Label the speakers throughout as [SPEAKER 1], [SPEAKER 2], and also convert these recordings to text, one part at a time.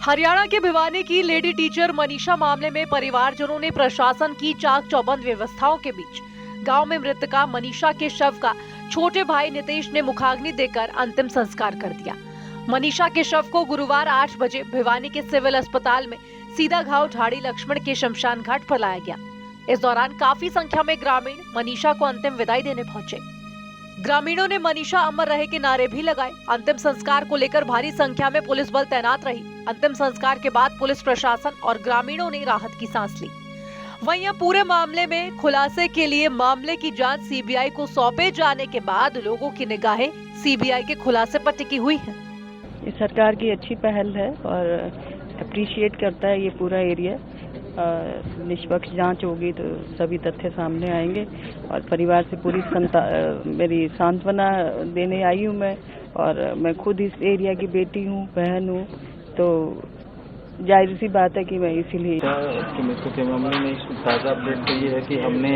[SPEAKER 1] हरियाणा के भिवानी की lady teacher Manisha मामले में परिवारजनों ने प्रशासन की चाक चौबंद व्यवस्थाओं के बीच गांव में मृतका मनीषा के शव का छोटे भाई नितेश ने मुखाग्नि देकर अंतिम संस्कार कर दिया। मनीषा के शव को गुरुवार 8 बजे भिवानी के सिविल अस्पताल में सीधा घाव ढाड़ी लक्ष्मण के शमशान घाट पर लाया गया। इस दौरान काफी संख्या में ग्रामीण मनीषा को अंतिम विदाई देने पहुंचे। ग्रामीणों ने मनीषा अमर रहे के नारे भी लगाए। अंतिम संस्कार को लेकर भारी संख्या में पुलिस बल तैनात रही। अंतिम संस्कार के बाद पुलिस प्रशासन और ग्रामीणों ने राहत की सांस ली। वहीं पूरे मामले में खुलासे के लिए मामले की जांच सीबीआई को सौंपे जाने के बाद लोगों की निगाहें सीबीआई के खुलासे पर टिकी हुई हैं।
[SPEAKER 2] ये सरकार की अच्छी पहल है और अप्रिशिएट करता है ये पूरा एरिया। निष्पक्ष जांच होगी तो सभी तथ्य सामने आएंगे और परिवार से पूरी मेरी सांत्वना देने आई हूँ मैं, और मैं खुद इस एरिया की बेटी हूँ, बहन हूँ, तो जाहिर सी बात है कि मैं इसीलिए
[SPEAKER 3] मृत्यु के मामले में ताज़ा अपडेट तो ये है कि हमने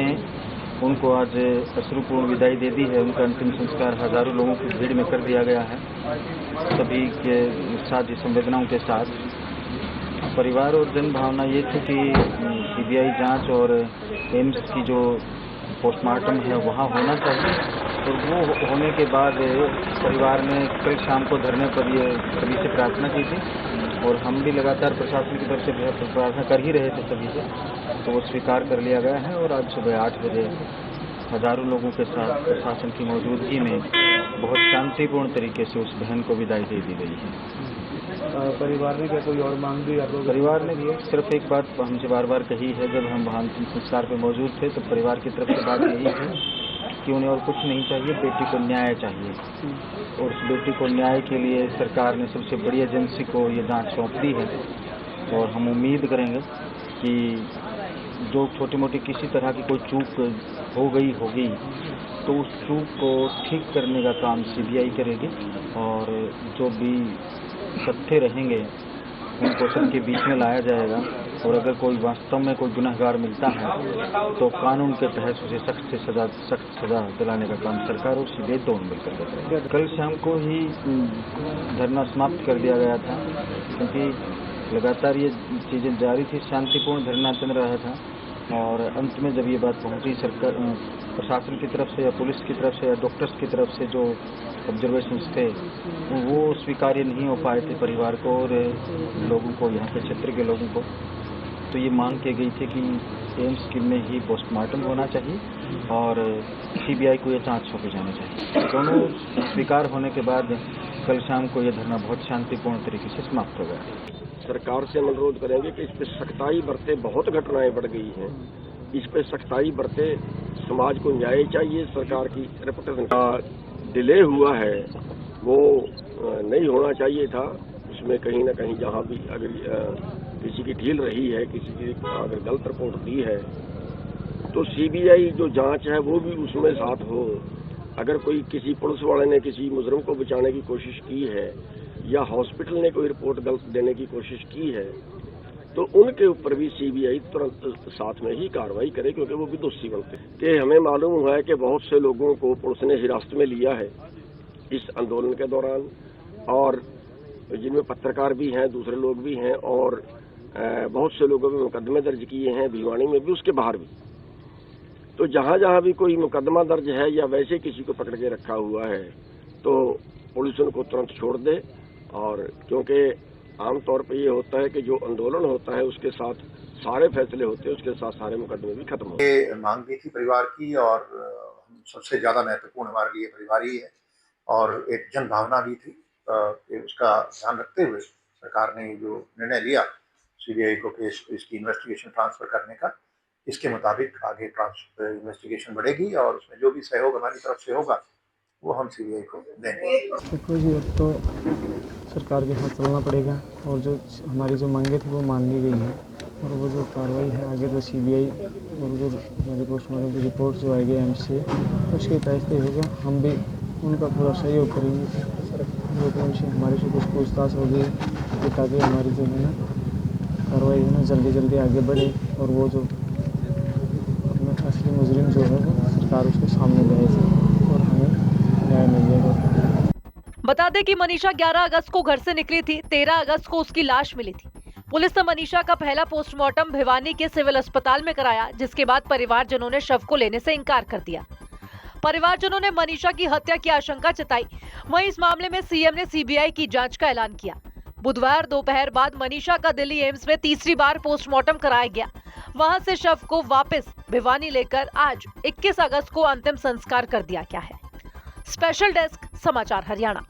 [SPEAKER 3] उनको आज अश्रुपूर्ण विदाई दे दी है। उनका अंतिम संस्कार हजारों लोगों की भीड़ में कर दिया गया है, सभी के साथ संवेदनाओं के साथ। परिवार और जन भावना ये थी कि सीबीआई जांच और एम्स की जो पोस्टमार्टम है वहाँ होना चाहिए, और वो होने के बाद परिवार ने कल शाम को धरने पर ये सभी से प्रार्थना की थी, और हम भी लगातार प्रशासन की तरफ से प्रार्थना कर ही रहे थे सभी से, तो वो स्वीकार कर लिया गया है। और आज सुबह 8 बजे हजारों लोगों के साथ प्रशासन की मौजूदगी में बहुत शांतिपूर्ण तरीके से उस बहन को विदाई दे दी गई है।
[SPEAKER 4] परिवार ने क्या कोई और मांग भी आप लोग?
[SPEAKER 3] परिवार ने सिर्फ एक बात हमसे बार बार कही है, जब हम वहाँ अंतिम संस्कार पे मौजूद थे तो परिवार की तरफ से बात यही है कि उन्हें और कुछ नहीं चाहिए, बेटी को न्याय चाहिए। और उस बेटी को न्याय के लिए सरकार ने सबसे बड़ी एजेंसी को ये जांच सौंप दी है, और हम उम्मीद करेंगे कि जो छोटी मोटी किसी तरह की कोई चूक होगी तो उस चूक को ठीक करने का काम सीबीआई करेगी, और जो भी तथ्य रहेंगे उनको सबके बीच में लाया जाएगा। और अगर कोई वास्तव में कोई गुनहगार मिलता है तो कानून के तहत उसे सख्त सजा दिलाने का काम सरकार और सीबीआई दोनों मिलकर करेंगे। कल शाम को ही धरना समाप्त कर दिया गया था, क्योंकि लगातार ये चीज़ें जारी थी, शांतिपूर्ण धरना चल रहा था, और अंत में जब ये बात पहुंची सरकार प्रशासन की तरफ से या पुलिस की तरफ से या डॉक्टर्स की तरफ से जो ऑब्जर्वेशंस थे वो स्वीकार्य नहीं हो पाए थे परिवार को और लोगों को, यहाँ के क्षेत्र के लोगों को, तो ये मांग की गई थी कि एम्स में ही पोस्टमार्टम होना चाहिए और सीबीआई को ये जांच सौंपी जानी चाहिए। दोनों स्वीकार होने के बाद कल शाम को ये धरना बहुत शांतिपूर्ण तरीके से समाप्त हो गया।
[SPEAKER 5] सरकार से अनुरोध करेंगे कि इस पर सख्ताई बरते, बहुत घटनाएं बढ़ गई हैं, इस पर सख्ताई बरते, समाज को न्याय चाहिए। सरकार की रेपुटेशन का डिले हुआ है वो नहीं होना चाहिए था, उसमें कहीं ना कहीं जहां भी अगर किसी की ढील रही है, किसी की अगर गलत रिपोर्ट दी है तो सीबीआई जो जांच है वो भी उसमें साथ हो। अगर कोई किसी पुलिस वाले ने किसी मुजरिम को बचाने की कोशिश की है या हॉस्पिटल ने कोई रिपोर्ट गलत देने की कोशिश की है तो उनके ऊपर भी सीबीआई तुरंत साथ में ही कार्रवाई करे, क्योंकि वो भी दोषी बनते हैं। कि हमें मालूम हुआ है कि बहुत से लोगों को पुलिस ने हिरासत में लिया है इस आंदोलन के दौरान, और जिनमें पत्रकार भी हैं, दूसरे लोग भी हैं, और बहुत से लोगों पे मुकदमे दर्ज किए हैं, भिवानी में भी, उसके बाहर भी। तो जहाँ जहाँ भी कोई मुकदमा दर्ज है या वैसे किसी को पकड़ के रखा हुआ है तो पुलिस उनको तुरंत छोड़ दे, और क्योंकि आमतौर पर ये होता है कि जो आंदोलन होता है उसके साथ सारे फैसले होते हैं, उसके साथ सारे मुकदमे भी खत्म होते हैं।
[SPEAKER 6] मांग भी थी परिवार की, और सबसे ज्यादा महत्वपूर्ण हमारे लिए परिवार ही है, और एक जन भावना भी थी कि उसका ध्यान रखते हुए सरकार ने जो निर्णय लिया सीबीआई को केस इसकी इन्वेस्टिगेशन ट्रांसफर करने का, इसके मुताबिक आगे इन्वेस्टिगेशन बढ़ेगी और उसमें जो भी सहयोग हमारी तरफ से होगा वो हम सीबीआई को देंगे।
[SPEAKER 4] देखो जी, अब तो सरकार के साथ चलना पड़ेगा, और जो हमारी जो मांगे थी वो मान ली गई है, और वो जो कार्रवाई है आगे तो सीबीआई और जो हमारी पोस्टमार्टम की रिपोर्ट जो आएगी एम्स से उसके तहत होगा। हम भी उनका पूरा सहयोग करेंगे, जो उनसे हमारे से कुछ पूछताछ होगी ताकि हमारी जो है ना कार्रवाई है ना जल्दी आगे बढ़े, और वो जो अपना असली मुजरिम जो है वो सरकार उसके सामने लाए और हमें न्याय मिल जाएगा।
[SPEAKER 1] बता दें कि मनीषा 11 अगस्त को घर से निकली थी। 13 अगस्त को उसकी लाश मिली थी। पुलिस ने मनीषा का पहला पोस्टमार्टम भिवानी के सिविल अस्पताल में कराया, जिसके बाद परिवारजनों ने शव को लेने से इनकार कर दिया। परिवारजनों ने मनीषा की हत्या की आशंका जताई। वहीं इस मामले में सीएम ने सीबीआई की जांच का ऐलान किया। बुधवार दोपहर बाद मनीषा का दिल्ली एम्स में तीसरी बार पोस्टमार्टम कराया गया। वहां से शव को वापस भिवानी लेकर आज 21 अगस्त को अंतिम संस्कार कर दिया गया है। स्पेशल डेस्क, समाचार हरियाणा।